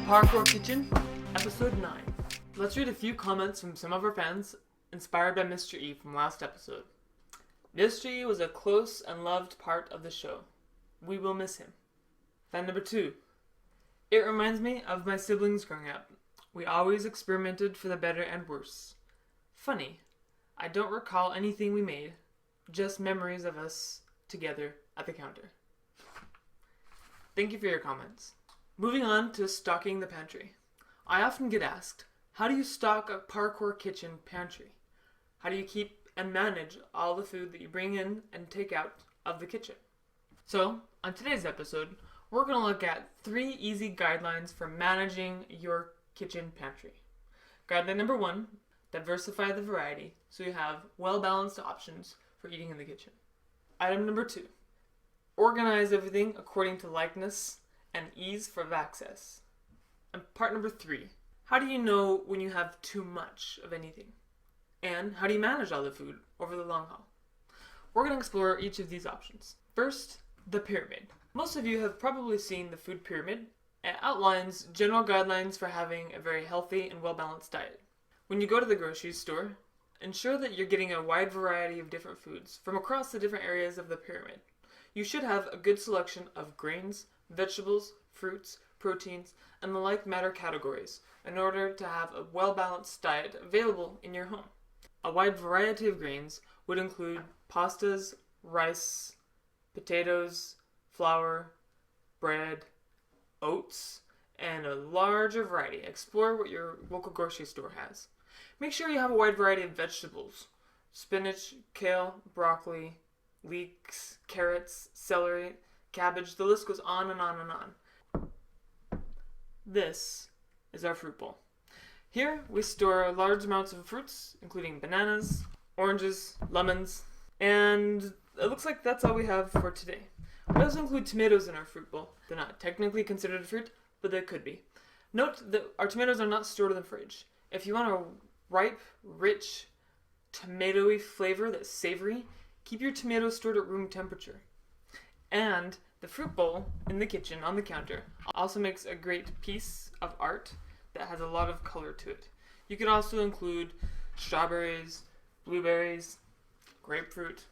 Parkour Kitchen, Episode 9. Let's read a few comments from some of our fans, inspired by Mr.E from last episode. Mr.E was a close and loved part of the show. We will miss him. Fan number 2. It reminds me of my siblings growing up. We always experimented for the better and worse. Funny, I don't recall anything we made, just memories of us together at the counter. Thank you for your comments. Moving on to stocking the pantry. I often get asked, how do you stock a Parkour Kitchen pantry? How do you keep and manage all the food that you bring in and take out of the kitchen? So, on today's episode, we're going to look at 3 easy guidelines for managing your kitchen pantry. Guideline number 1, diversify the variety so you have well-balanced options for eating in the kitchen. Item number 2, organize everything according to likeness and ease for access. And part number 3, how do you know when you have too much of anything? And how do you manage all the food over the long haul? We're going to explore each of these options. First, the pyramid. Most of you have probably seen the food pyramid. It outlines general guidelines for having a very healthy and well-balanced diet. When you go to the grocery store, ensure that you're getting a wide variety of different foods from across the different areas of the pyramid. You should have a good selection of grains, vegetables, fruits, proteins, and the like matter categories in order to have a well-balanced diet available in your home. A wide variety of grains would include pastas, rice, potatoes, flour, bread, oats, and a larger variety. Explore what your local grocery store has. Make sure you have a wide variety of vegetables: spinach, kale, broccoli, leeks, carrots, celery, cabbage. The list goes on and on and on. This is our fruit bowl. Here we store large amounts of fruits, including bananas, oranges, lemons, and it looks like that's all we have for today. We also include tomatoes in our fruit bowl. They're not technically considered fruit, but they could be. Note that our tomatoes are not stored in the fridge. If you want a ripe, rich, tomatoey flavor that's savory, keep your tomatoes stored at room temperature. And the fruit bowl in the kitchen on the counter also makes a great piece of art that has a lot of color to it. You can also include strawberries, blueberries, grapefruit,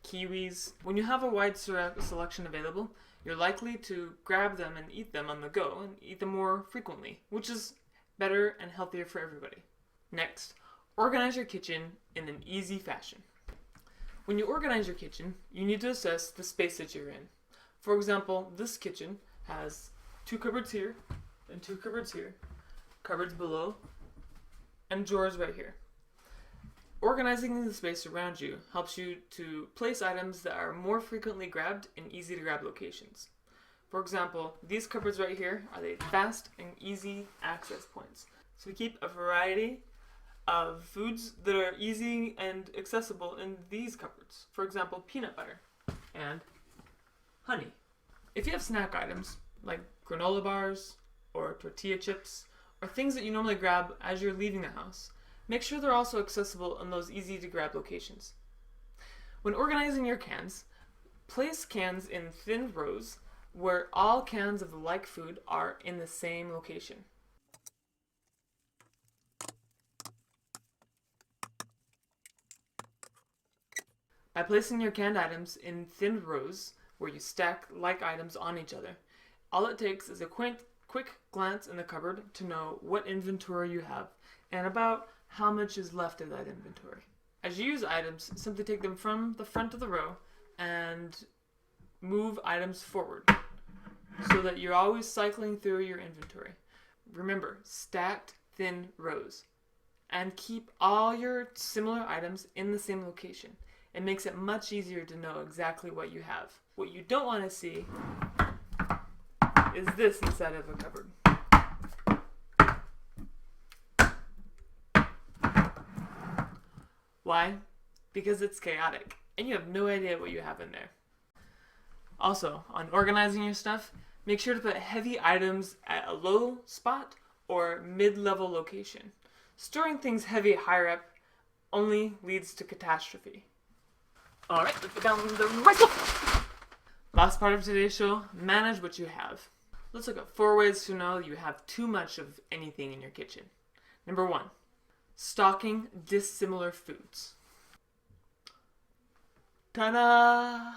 kiwis. When you have a wide selection available, you're likely to grab them and eat them on the go and eat them more frequently, which is better and healthier for everybody. Next, organize your kitchen in an easy fashion. When you organize your kitchen, you need to assess the space that you're in. For example, this kitchen has 2 cupboards here and 2 cupboards here, cupboards below, and drawers right here. Organizing the space around you helps you to place items that are more frequently grabbed in easy to grab locations. For example, these cupboards right here are the fast and easy access points. So we keep a variety of foods that are easy and accessible in these cupboards. For example, peanut butter and honey. If you have snack items like granola bars or tortilla chips or things that you normally grab as you're leaving the house, make sure they're also accessible in those easy to grab locations. When organizing your cans, place cans in thin rows where all cans of the like food are in the same location. By placing your canned items in thin rows where you stack like items on each other, all it takes is a quick glance in the cupboard to know what inventory you have and about how much is left of that inventory. As you use items, simply take them from the front of the row and move items forward so that you're always cycling through your inventory. Remember, stacked thin rows, and keep all your similar items in the same location. It makes it much easier to know exactly what you have. What you don't want to see is this inside of a cupboard. Why? Because it's chaotic, and you have no idea what you have in there. Also, on organizing your stuff, make sure to put heavy items at a low spot or mid-level location. Storing things heavy higher up only leads to catastrophe. Alright, let's put down the rice bowl. Last part of today's show, manage what you have. Let's look at 4 ways to know you have too much of anything in your kitchen. Number 1, stocking dissimilar foods. Ta-da!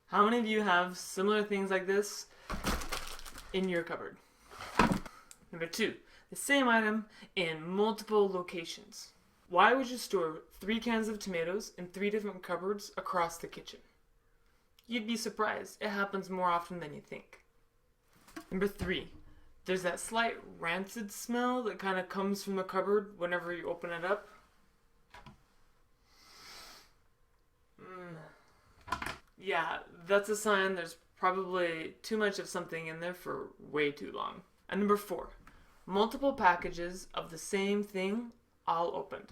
How many of you have similar things like this in your cupboard? Number 2, the same item in multiple locations. Why would you store 3 cans of tomatoes in 3 different cupboards across the kitchen? You'd be surprised. It happens more often than you think. Number 3, there's that slight rancid smell that kind of comes from the cupboard whenever you open it up. Yeah, that's a sign there's probably too much of something in there for way too long. And number 4, multiple packages of the same thing all opened.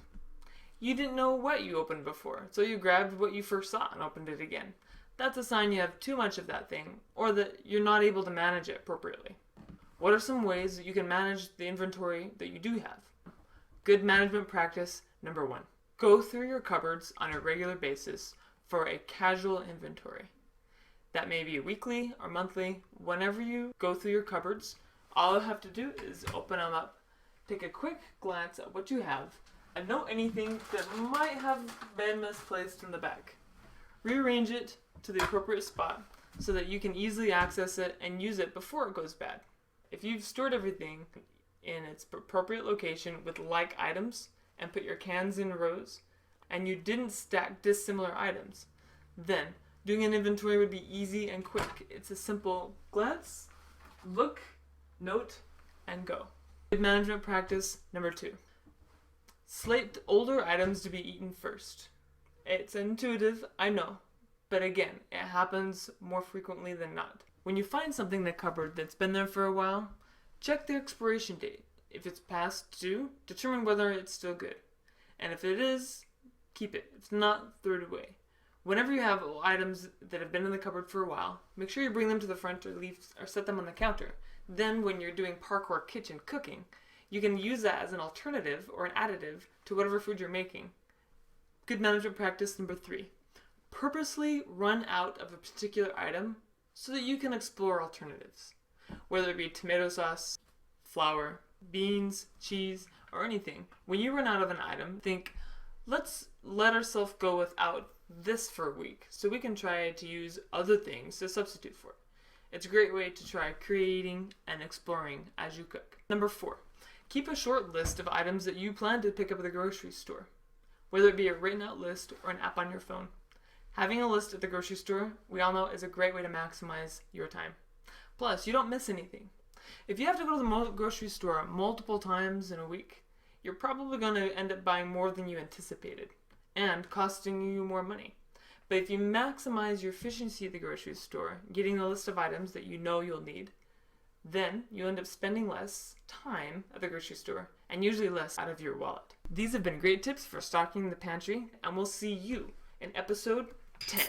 You didn't know what you opened before, so you grabbed what you first saw and opened it again. That's a sign you have too much of that thing, or that you're not able to manage it appropriately. What are some ways that you can manage the inventory that you do have? Good management practice number 1. Go through your cupboards on a regular basis for a casual inventory. That may be weekly or monthly. Whenever you go through your cupboards, all you have to do is open them up, take a quick glance at what you have, and note anything that might have been misplaced in the back. Rearrange it to the appropriate spot so that you can easily access it and use it before it goes bad. If you've stored everything in its appropriate location with like items and put your cans in rows, and you didn't stack dissimilar items, then doing an inventory would be easy and quick. It's a simple glance, look, note, and go. Good management practice number 2. Slate older items to be eaten first. It's intuitive, I know, but again, it happens more frequently than not. When you find something in the cupboard that's been there for a while, check the expiration date. If it's past due, determine whether it's still good. And if it is, keep it. If not, throw it away. Whenever you have items that have been in the cupboard for a while, make sure you bring them to the front or set them on the counter. Then when you're doing parkour kitchen cooking, you can use that as an alternative or an additive to whatever food you're making. Good management practice number 3. Purposely run out of a particular item so that you can explore alternatives. Whether it be tomato sauce, flour, beans, cheese, or anything. When you run out of an item, think, let's let ourselves go without this for a week so we can try to use other things to substitute for it. It's a great way to try creating and exploring as you cook. Number 4, keep a short list of items that you plan to pick up at the grocery store, whether it be a written out list or an app on your phone. Having a list at the grocery store, we all know, is a great way to maximize your time. Plus, you don't miss anything. If you have to go to the grocery store multiple times in a week, you're probably going to end up buying more than you anticipated and costing you more money. But if you maximize your efficiency at the grocery store, getting a list of items that you know you'll need, then you end up spending less time at the grocery store and usually less out of your wallet. These have been great tips for stocking the pantry, and we'll see you in episode 10.